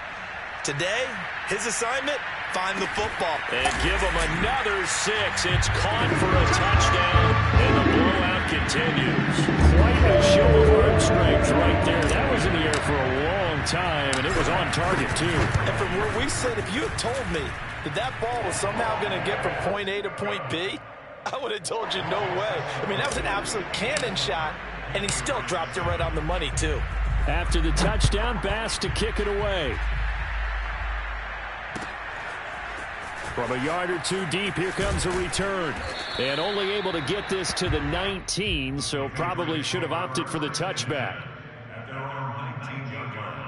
Today, his assignment, find the football. And give him another 6. It's caught for a touchdown, and the blowout continues. Quite a show of arm strength right there. That was in the air for a long time, and it was on target, too. And from where we sit, if you had told me that ball was somehow going to get from point A to point B, I would have told you no way. I mean, that was an absolute cannon shot, and he still dropped it right on the money, too. After the touchdown, Bass to kick it away. From a yard or two deep, here comes a return. And only able to get this to the 19, so probably should have opted for the touchback. At their own 19-yard line.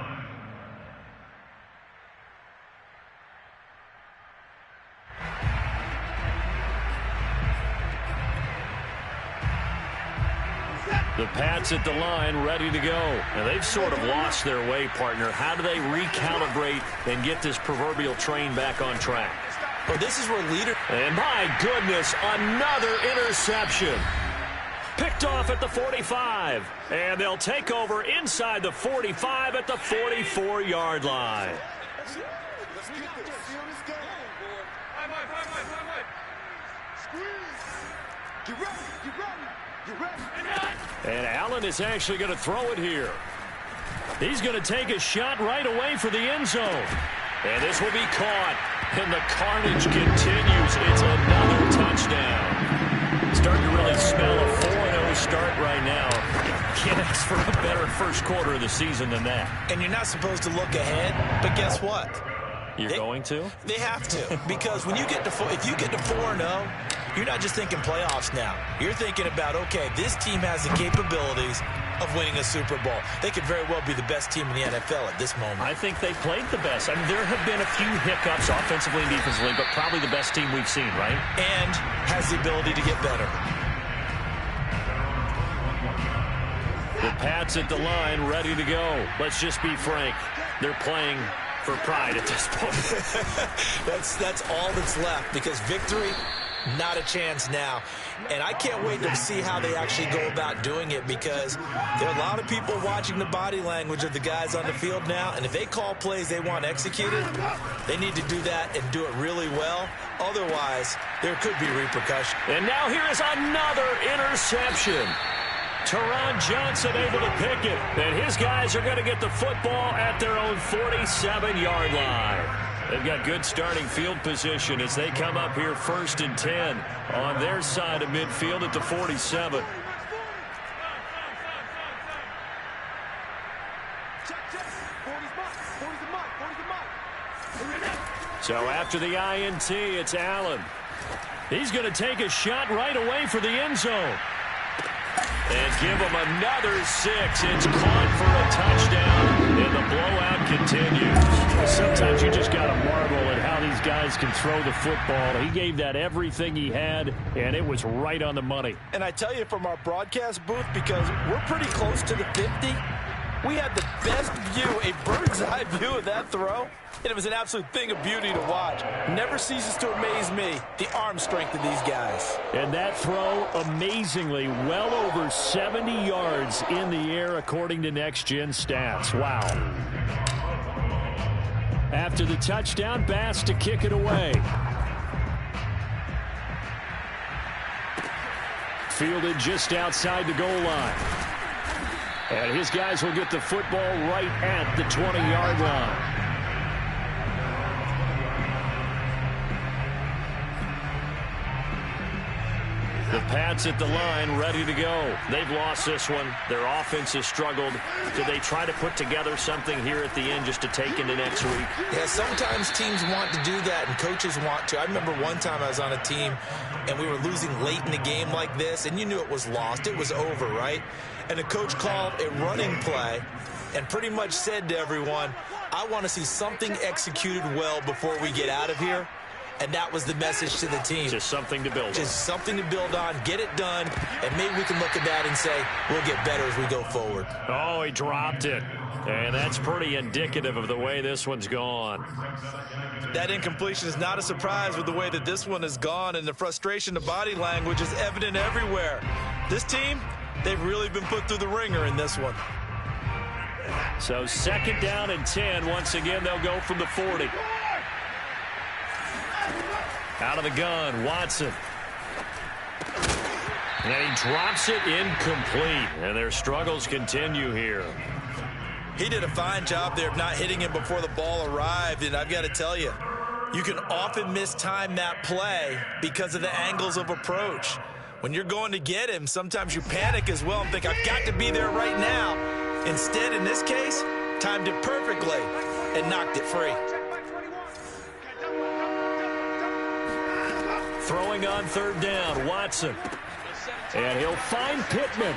The Pats at the line, ready to go. And they've sort of lost their way, partner. How do they recalibrate and get this proverbial train back on track? Well, this is where leader... And my goodness, another interception. Picked off at the 45. And they'll take over inside the 45 at the 44-yard line. Let's get this. Seal this game. Squeeze. Get ready. Get ready. Get ready. And Allen is actually going to throw it here. He's going to take a shot right away for the end zone. And this will be caught. And the carnage continues. It's another touchdown. Starting to really smell a 4-0 start right now. Can't ask for a better first quarter of the season than that. And you're not supposed to look ahead, but guess what? You're going to? They have to, because when you get to if you get to 4-0, you're not just thinking playoffs now. You're thinking about, okay, this team has the capabilities of winning a Super Bowl. They could very well be the best team in the NFL at this moment. I think they played the best. I mean, there have been a few hiccups offensively and defensively, but probably the best team we've seen, right? And has the ability to get better. The Pats at the line, ready to go. Let's just be frank. They're playing for pride at this point. That's all that's left, because victory, not a chance now. And I can't wait to see how they actually go about doing it, because there are a lot of people watching the body language of the guys on the field now, and if they call plays they want executed, they need to do that and do it really well. Otherwise, there could be repercussions. And now here is another interception. Teron Johnson able to pick it, and his guys are going to get the football at their own 47-yard line. They've got good starting field position as they come up here 1st and 10 on their side of midfield at the 47. So after the INT, it's Allen. He's going to take a shot right away for the end zone. And give him another 6. It's caught for a touchdown, and the blowout continues. Sometimes you just got to marvel at how these guys can throw the football. He gave that everything he had, and it was right on the money. And I tell you, from our broadcast booth, because we're pretty close to the 50, we had the best view, a bird's-eye view of that throw. And it was an absolute thing of beauty to watch. Never ceases to amaze me, the arm strength of these guys. And that throw, amazingly, well over 70 yards in the air, according to Next Gen Stats. Wow. After the touchdown, Bass to kick it away. Fielded just outside the goal line. And his guys will get the football right at the 20-yard line. The Pats at the line, ready to go. They've lost this one. Their offense has struggled. Do they try to put together something here at the end just to take into next week? Yeah, sometimes teams want to do that, and coaches want to. I remember one time I was on a team, and we were losing late in the game like this, and you knew it was lost. It was over, right? And the coach called a running play and pretty much said to everyone, I want to see something executed well before we get out of here. And that was the message to the team. Just something to build on. Just something to build on, get it done, and maybe we can look at that and say, we'll get better as we go forward. Oh, he dropped it. And that's pretty indicative of the way this one's gone. That incompletion is not a surprise with the way that this one has gone, and the frustration, the body language is evident everywhere. This team, they've really been put through the ringer in this one. So 2nd down and 10. Once again, they'll go from the 40. Out of the gun, Watson. And he drops it incomplete. And their struggles continue here. He did a fine job there of not hitting him before the ball arrived, and I've got to tell you, you can often mistime that play because of the angles of approach. When you're going to get him, sometimes you panic as well and think, I've got to be there right now. Instead, in this case, timed it perfectly and knocked it free. Throwing on third down, Watson. And he'll find Pittman.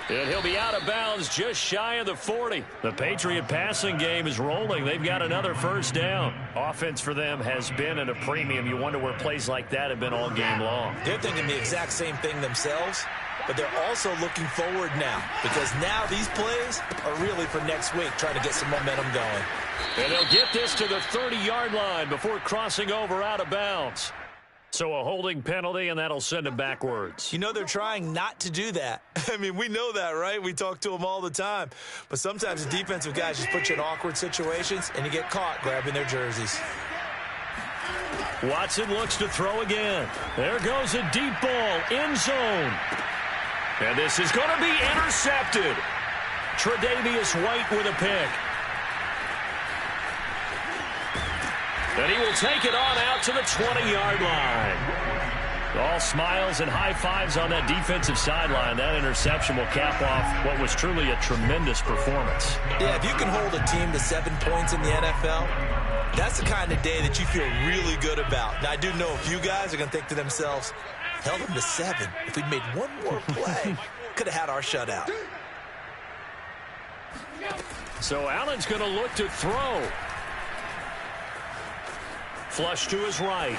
And he'll be out of bounds just shy of the 40. The Patriot passing game is rolling. They've got another first down. Offense for them has been at a premium. You wonder where plays like that have been all game long. They're thinking the exact same thing themselves, but they're also looking forward now because now these plays are really for next week, trying to get some momentum going. And they'll get this to the 30-yard line before crossing over out of bounds. So a holding penalty, and that'll send him backwards. You know they're trying not to do that. I mean, we know that, right? We talk to them all the time. But sometimes the defensive guys just put you in awkward situations, and you get caught grabbing their jerseys. Watson looks to throw again. There goes a deep ball, end zone. And this is going to be intercepted. Tre'Davious White with a pick. And he will take it on out to the 20-yard line. All smiles and high fives on that defensive sideline. That interception will cap off what was truly a tremendous performance. Yeah, if you can hold a team to 7 points in the NFL, that's the kind of day that you feel really good about. Now, I do know a few guys are going to think to themselves, held them to 7. If we'd made one more play, could have had our shutout. So Allen's going to look to throw. Flush to his right.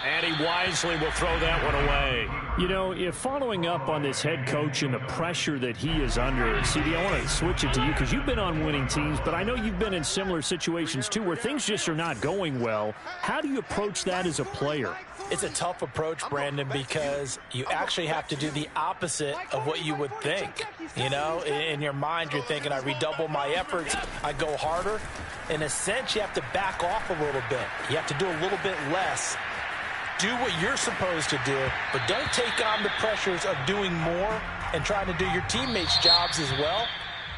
And he wisely will throw that one away. You know, if following up on this head coach and the pressure that he is under, CD, I want to switch it to you because you've been on winning teams, but I know you've been in similar situations too where things just are not going well. How do you approach that as a player? It's a tough approach, Brandon, because you actually have to do the opposite of what you would think. You know, in your mind, you're thinking, I redouble my efforts, I go harder. In a sense, you have to back off a little bit. You have to do a little bit less. Do what you're supposed to do, but don't take on the pressures of doing more and trying to do your teammates' jobs as well.